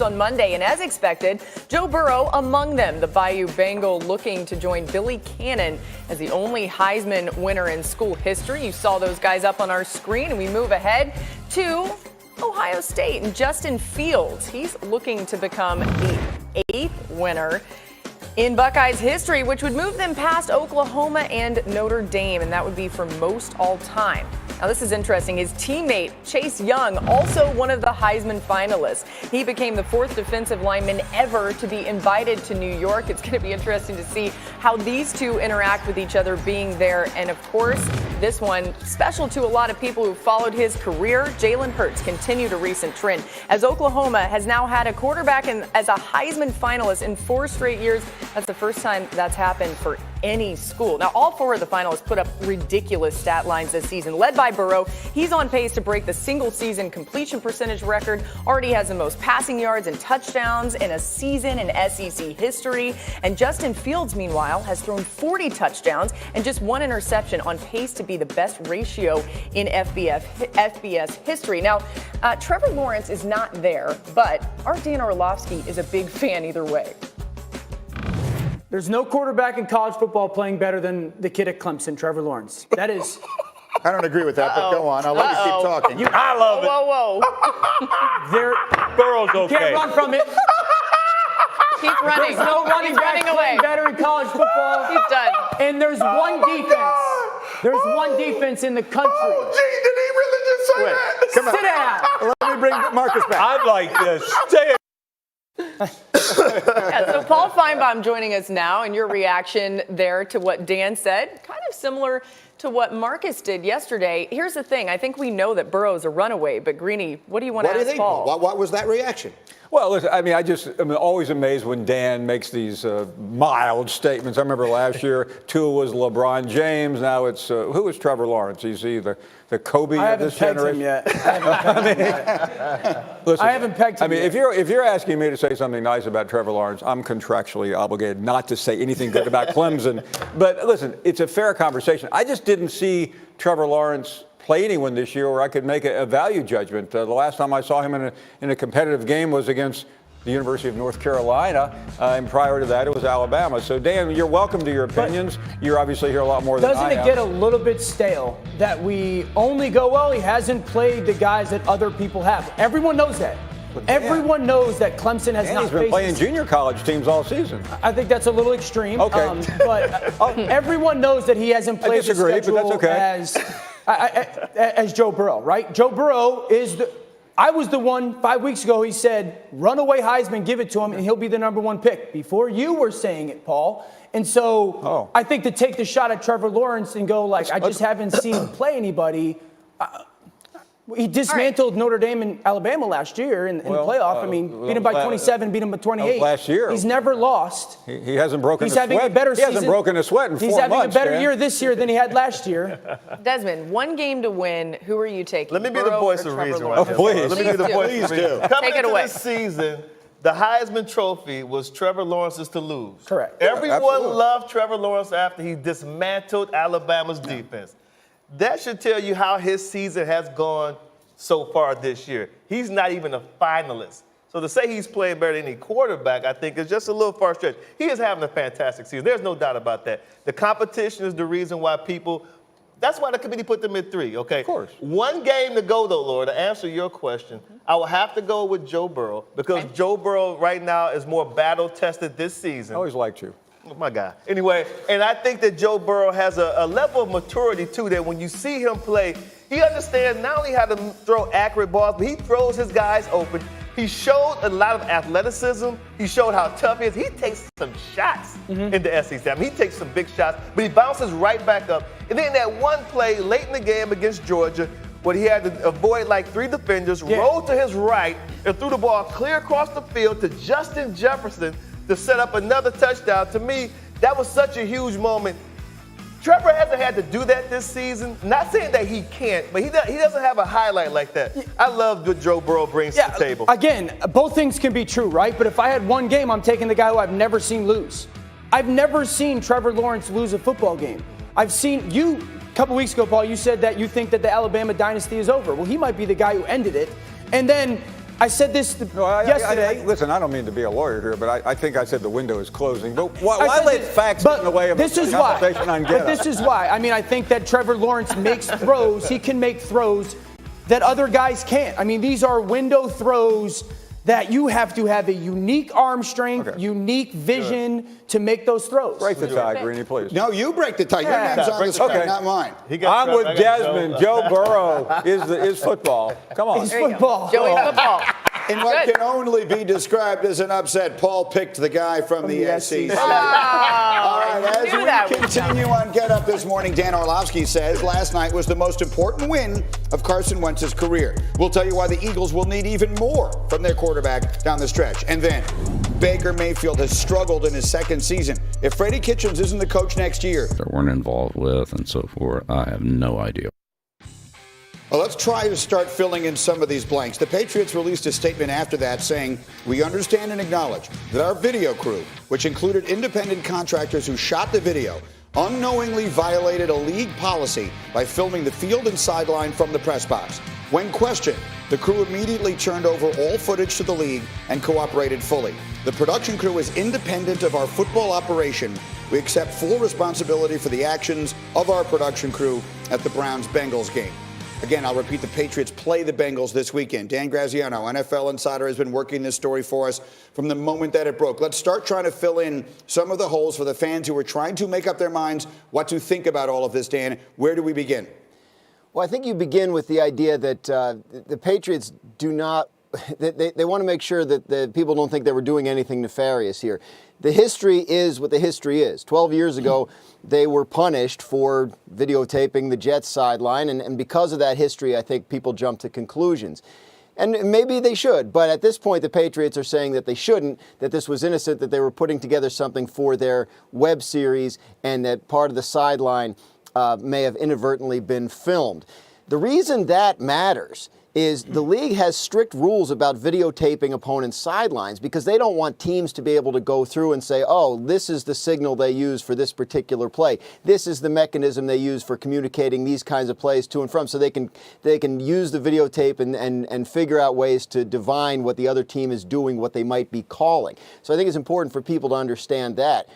on Monday, and as expected, Joe Burrow among them. The Bayou Bengal looking to join Billy Cannon as the only Heisman winner in school history. You saw those guys up on our screen, and we move ahead to Ohio State and Justin Fields. He's looking to become the 8th winner in Buckeyes history, which would move them past Oklahoma and Notre Dame, and that would be for most all time. Now, this is interesting. His teammate, Chase Young, also one of the Heisman finalists. He became the 4th defensive lineman ever to be invited to New York. It's going to be interesting to see how these two interact with each other being there. And, of course, this one special to a lot of people who followed his career. Jalen Hurts continued a recent trend, as Oklahoma has now had a quarterback as a Heisman finalist in 4 straight years. That's the first time that's happened for any school. Now, all 4 of the finalists put up ridiculous stat lines this season, led by Burrow. He's on pace to break the single-season completion percentage record, already has the most passing yards and touchdowns in a season in SEC history. And Justin Fields, meanwhile, has thrown 40 touchdowns and just 1 interception, on pace to be the best ratio in FBS history. Now, Trevor Lawrence is not there, but our Dan Orlovsky is a big fan either way. There's no quarterback in college football playing better than the kid at Clemson, Trevor Lawrence. That is. I don't agree with that, but go on. I'll let you keep talking. I love it. Whoa. Burrow's okay. Can't run from it. Keep running. There's no running back playing better in college football. He's done. And there's one defense. God. There's one defense in the country. Oh, gee, did he really just say that? Come on. Sit down. Let me bring Marcus back. I like this. Stay. Yeah, so Paul Finebaum joining us now, and your reaction there to what Dan said, kind of similar to what Marcus did yesterday. Here's the thing. I think we know that Burrow's a runaway, but Greeny, what do you want to ask Paul? What was that reaction? Well, listen, I mean, I'm always amazed when Dan makes these mild statements. I remember last year, Tua was LeBron James. Now it's, who is Trevor Lawrence? Is he the Kobe of this generation? I haven't pegged him yet. If you're asking me to say something nice about Trevor Lawrence, I'm contractually obligated not to say anything good about Clemson. But listen, it's a fair conversation. I just didn't see Trevor Lawrence play anyone this year where I could make a value judgment. The last time I saw him in a competitive game was against the University of North Carolina, and prior to that it was Alabama. So Dan, you're welcome to your opinions. You're obviously here a lot more than I am. Doesn't it get a little bit stale that we only go, well, he hasn't played the guys that other people have? Everyone knows that. Everyone knows that Clemson has not he's been playing junior college teams all season. I think that's a little extreme. Okay. But everyone knows that he hasn't played I disagree, the schedule but that's okay. as Joe Burrow, right? Joe Burrow is I was the one 5 weeks ago, he said, runaway Heisman, give it to him, and he'll be the #1 pick. Before you were saying it, Paul. And so I think to take the shot at Trevor Lawrence and go like, I just haven't seen him play anybody. He dismantled Notre Dame and Alabama last year in the playoff. I mean, beat him by 27, beat him by 28. Last year. He's never lost. He hasn't broken a sweat. Having a better season. He hasn't broken a sweat in 4 months. He's having a better year this year than he had last year. Desmond, 1 game to win. Who are you taking? Let me be the voice of reason right here. Please. Let me be the voice of reason. Coming Take it into away. this season, the Heisman Trophy was Trevor Lawrence's to lose. Correct. Everyone loved Trevor Lawrence after he dismantled Alabama's defense. That should tell you how his season has gone so far this year. He's not even a finalist. So to say he's playing better than any quarterback, I think is just a little far stretch. He is having a fantastic season. There's no doubt about that. The competition is the reason why that's why the committee put them at 3, okay? Of course. 1 game to go, though, Laura, to answer your question. I will have to go with Joe Burrow because Joe Burrow right now is more battle-tested this season. I always liked you. Oh, my God. Anyway, and I think that Joe Burrow has a level of maturity, too, that when you see him play, he understands not only how to throw accurate balls, but he throws his guys open. He showed a lot of athleticism. He showed how tough he is. He takes some shots in the SEC. I mean, he takes some big shots, but he bounces right back up. And then that one play late in the game against Georgia where he had to avoid like 3 defenders, rolled to his right, and threw the ball clear across the field to Justin Jefferson to set up another touchdown. To me, that was such a huge moment. Trevor hasn't had to do that this season. Not saying that he can't, but he doesn't have a highlight like that. I love what Joe Burrow brings to the table. Again, both things can be true, right? But if I had 1 game, I'm taking the guy who I've never seen lose. I've never seen Trevor Lawrence lose a football game. I've seen you, a couple weeks ago, Paul, you said that you think that the Alabama dynasty is over. Well, he might be the guy who ended it. And then I said this yesterday. Listen, I don't mean to be a lawyer here, but I think I said the window is closing. But why let facts but get in the way of this a is conversation why. on But Get this is why. I mean, I think that Trevor Lawrence makes throws. He can make throws that other guys can't. I mean, these are window throws that you have to have a unique arm strength, unique vision to make those throws. Break the tie, Greeny, please. No, you break the tie. Your name's on the screen, not mine. I'm with Desmond. Joe Burrow is football. Come on. It's football. Joey football. In what can only be described as an upset, Paul picked the guy from the SEC. All right, as we continue on Get Up this morning, Dan Orlovsky says last night was the most important win of Carson Wentz's career. We'll tell you why the Eagles will need even more from their quarterback down the stretch. And then Baker Mayfield has struggled in his second season. If Freddie Kitchens isn't the coach next year, that weren't involved with and so forth, I have no idea. Well, let's try to start filling in some of these blanks. The Patriots released a statement after that saying, "We understand and acknowledge that our video crew, which included independent contractors who shot the video, unknowingly violated a league policy by filming the field and sideline from the press box. When questioned, the crew immediately turned over all footage to the league and cooperated fully. The production crew is independent of our football operation. We accept full responsibility for the actions of our production crew at the Browns-Bengals game." Again, I'll repeat, the Patriots play the Bengals this weekend. Dan Graziano, NFL insider, has been working this story for us from the moment that it broke. Let's start trying to fill in some of the holes for the fans who are trying to make up their minds what to think about all of this, Dan. Where do we begin? Well, I think you begin with the idea that the Patriots do not they want to make sure that the people don't think they were doing anything nefarious here. The history is what the history is. 12 years ago, they were punished for videotaping the Jets sideline, and because of that history, I think people jump to conclusions. And maybe they should, but at this point, the Patriots are saying that they shouldn't, that this was innocent, that they were putting together something for their web series, and that part of the sideline may have inadvertently been filmed. The reason that matters is the league has strict rules about videotaping opponents' sidelines because they don't want teams to be able to go through and say, oh, this is the signal they use for this particular play. This is the mechanism they use for communicating these kinds of plays to and from. So they can use the videotape and figure out ways to divine what the other team is doing, what they might be calling. So I think it's important for people to understand that.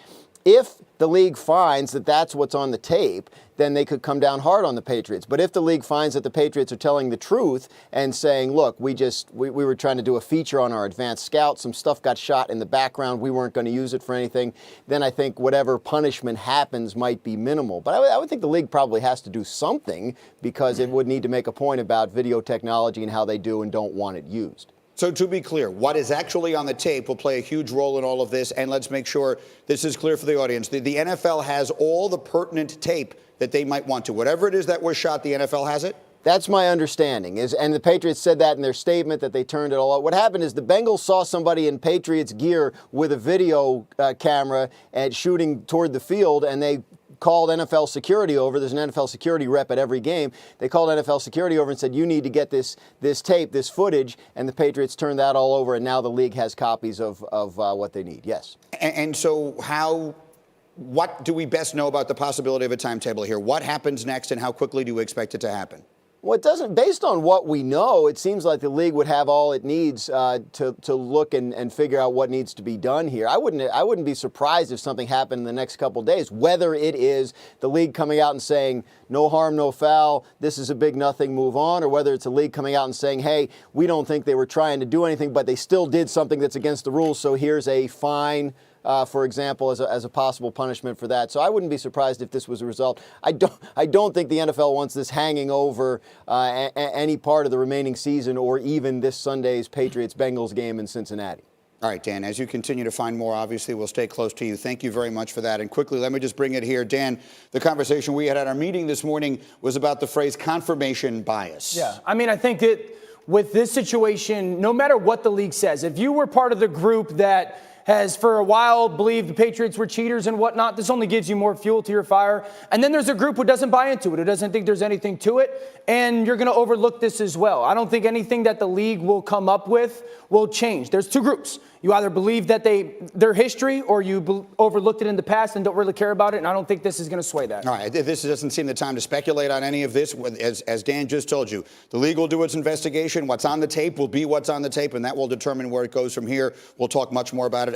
If the league finds that that's what's on the tape, then they could come down hard on the Patriots. But if the league finds that the Patriots are telling the truth and saying, look, we were trying to do a feature on our advanced scout, some stuff got shot in the background, we weren't going to use it for anything, then I think whatever punishment happens might be minimal. But I would think the league probably has to do something because it would need to make a point about video technology and how they do and don't want it used. So to be clear, what is actually on the tape will play a huge role in all of this, and let's make sure this is clear for the audience. The NFL has all the pertinent tape that they might want to. Whatever it is that was shot, the NFL has it? That's my understanding, and the Patriots said that in their statement that they turned it all out. What happened is the Bengals saw somebody in Patriots gear with a video camera and shooting toward the field, and they called NFL security over. There's an NFL security rep at every game. They called NFL security over and said, you need to get this tape, this footage, and the Patriots turned that all over, and now the league has copies of what they need. Yes. And so what do we best know about the possibility of a timetable here? What happens next, and how quickly do you expect it to happen? Well, it doesn't. Based on what we know, it seems like the league would have all it needs to look and figure out what needs to be done here. I wouldn't be surprised if something happened in the next couple of days. Whether it is the league coming out and saying no harm, no foul, this is a big nothing, move on, or whether it's a league coming out and saying, hey, we don't think they were trying to do anything, but they still did something that's against the rules. So here's a fine. For example, as a possible punishment for that. So I wouldn't be surprised if this was a result. I don't think the NFL wants this hanging over any part of the remaining season or even this Sunday's Patriots-Bengals game in Cincinnati. All right, Dan, as you continue to find more, obviously, we'll stay close to you. Thank you very much for that. And quickly, let me just bring it here. Dan, the conversation we had at our meeting this morning was about the phrase confirmation bias. Yeah, I mean, I think that with this situation, no matter what the league says, if you were part of the group that has for a while believed the Patriots were cheaters and whatnot. This only gives you more fuel to your fire. And then there's a group who doesn't buy into it, who doesn't think there's anything to it, and you're going to overlook this as well. I don't think anything that the league will come up with will change. There's two groups. You either believe that their history, or you overlooked it in the past and don't really care about it, and I don't think this is going to sway that. All right, this doesn't seem the time to speculate on any of this. As Dan just told you, the league will do its investigation. What's on the tape will be what's on the tape, and that will determine where it goes from here. We'll talk much more about it